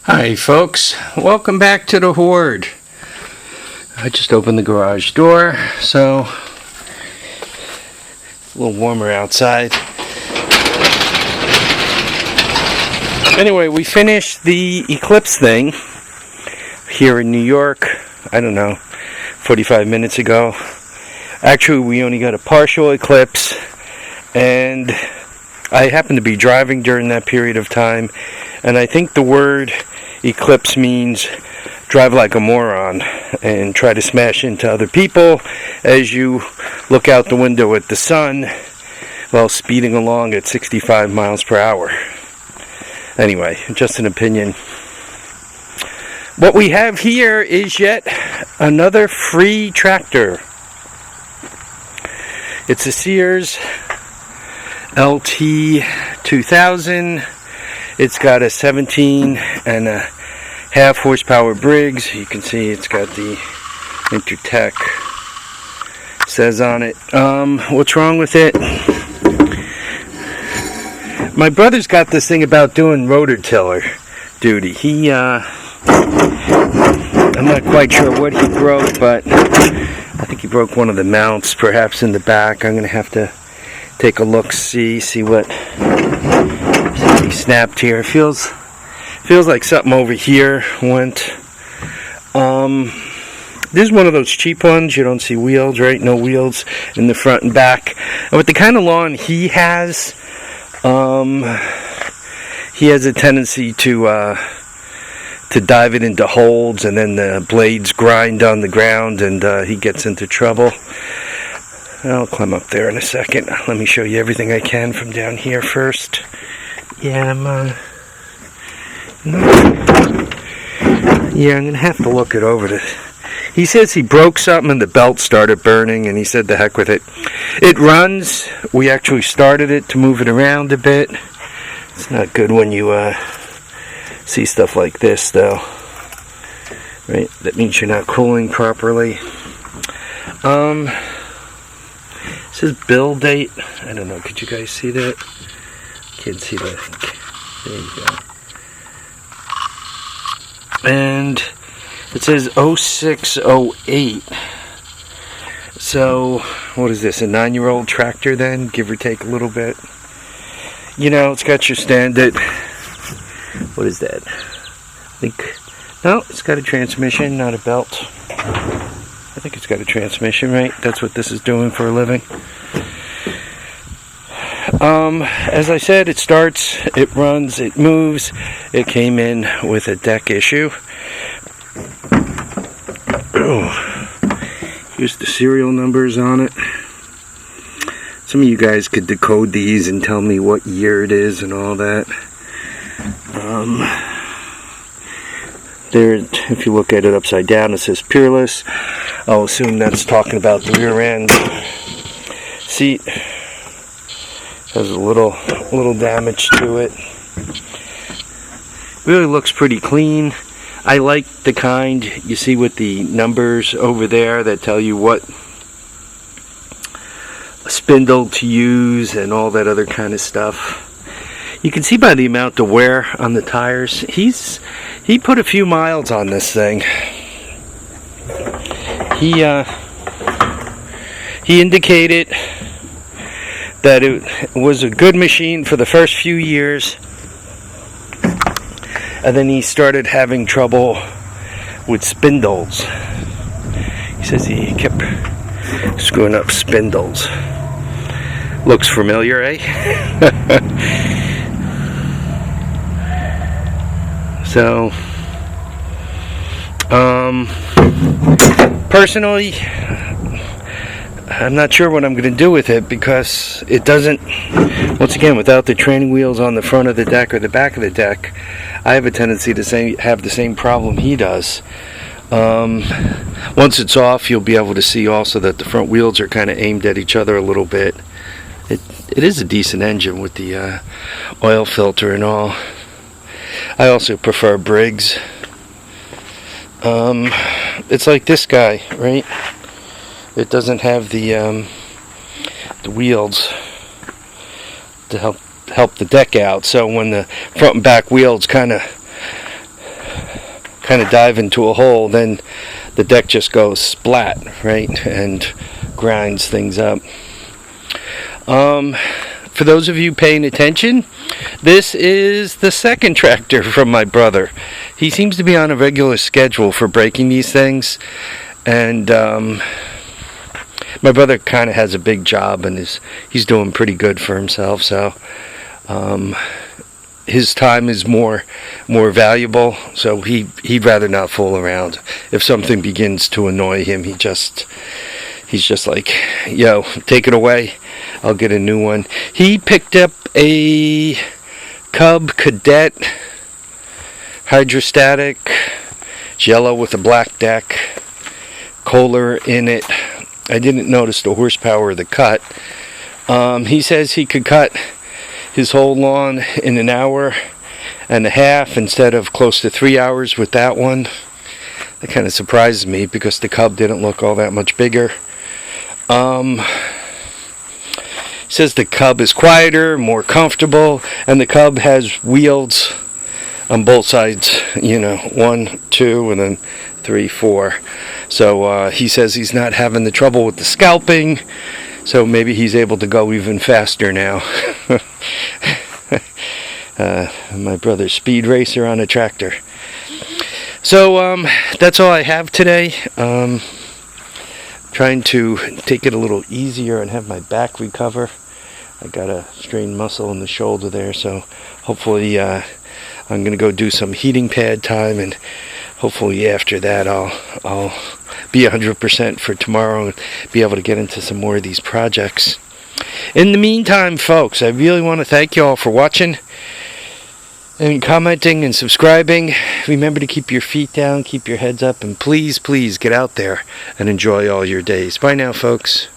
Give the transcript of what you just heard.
Hi folks, welcome back to the Hoard. I just opened the garage door, so a little warmer outside. Anyway, we finished the eclipse thing here in New York, I don't know, 45 minutes ago. Actually, we only got a partial eclipse, and I happened to be driving during that period of time, and I think the word eclipse means drive like a moron and try to smash into other people as you look out the window at the sun while speeding along at 65 miles per hour. Anyway, just an opinion. What we have here is yet another free tractor. It's a Sears LT2000. It's got a 17.5 horsepower Briggs. You can see it's got the Intertech says on it. What's wrong with it? My brother's got this thing about doing rotor tiller duty. I'm not quite sure what he broke, but I think he broke one of the mounts, perhaps in the back. I'm gonna have to take a look, see what he snapped here. Feels like something over here went. This is one of those cheap ones. You don't see wheels, right? No wheels in the front and back. And with the kind of lawn he has a tendency to dive it into holes, and then the blades grind on the ground, and he gets into trouble. I'll climb up there in a second. Let me show you everything I can from down here first. Yeah, I'm gonna have to look it over. He says he broke something and the belt started burning, and he said the heck with it. It runs. We actually started it to move it around a bit. It's not good when you see stuff like this, though. Right? That means you're not cooling properly. It says bill date. I don't know. Could you guys see that? Can't see that. There you go. And it says 0608. So, what is this? A 9-year-old tractor then? Give or take a little bit. You know, it's got your standard. What is that? I think. No, it's got a transmission, not a belt. I think it's got a transmission, right? That's what this is doing for a living. As I said, it starts, it runs, it moves. It came in with a deck issue. Here's the serial numbers on it. Some of you guys could decode these and tell me what year it is and all that. There, if you look at it upside down, it says Peerless. I'll assume that's talking about the rear end seat. Has a little damage to it. Really looks pretty clean. I like the kind you see with the numbers over there that tell you what spindle to use and all that other kind of stuff. You can see by the amount of wear on the tires. He put a few miles on this thing. He indicated that it was a good machine for the first few years, and then he started having trouble with spindles. He says he kept screwing up spindles. Looks familiar, eh? So, personally, I'm not sure what I'm going to do with it, because it doesn't, once again, without the training wheels on the front of the deck or the back of the deck, I have a tendency to have the same problem he does. Once it's off, you'll be able to see also that the front wheels are kind of aimed at each other a little bit. It is a decent engine with the oil filter and all. I also prefer Briggs. It's like this guy, right? It doesn't have the wheels to help the deck out. So when the front and back wheels kind of kind of dive into a hole, then the deck just goes splat, right, and grinds things up. For those of you paying attention, this is the second tractor from my brother. He seems to be on a regular schedule for breaking these things, and my brother kind of has a big job and he's doing pretty good for himself, so his time is more valuable, so he'd rather not fool around. If something begins to annoy him, he's just like, yo, take it away, I'll get a new one. He picked up a Cub Cadet hydrostatic. It's yellow with a black deck, Kohler in it. I didn't notice the horsepower of the cut. He says he could cut his whole lawn in an hour and a half instead of close to 3 hours with that one. That kind of surprises me because the Cub didn't look all that much bigger. Says the Cub is quieter, more comfortable, and the Cub has wheels on both sides, 1, 2, and then 3, 4. So he says he's not having the trouble with the scalping, so maybe he's able to go even faster now. My brother's speed racer on a tractor. So that's all I have today. Trying to take it a little easier and have my back recover. I got a strained muscle in the shoulder there, so hopefully I'm going to go do some heating pad time, and hopefully after that I'll be 100% for tomorrow and be able to get into some more of these projects. In the meantime, folks, I really want to thank you all for watching and commenting and subscribing. Remember to keep your feet down, keep your heads up, and please, please get out there and enjoy all your days. Bye now, folks.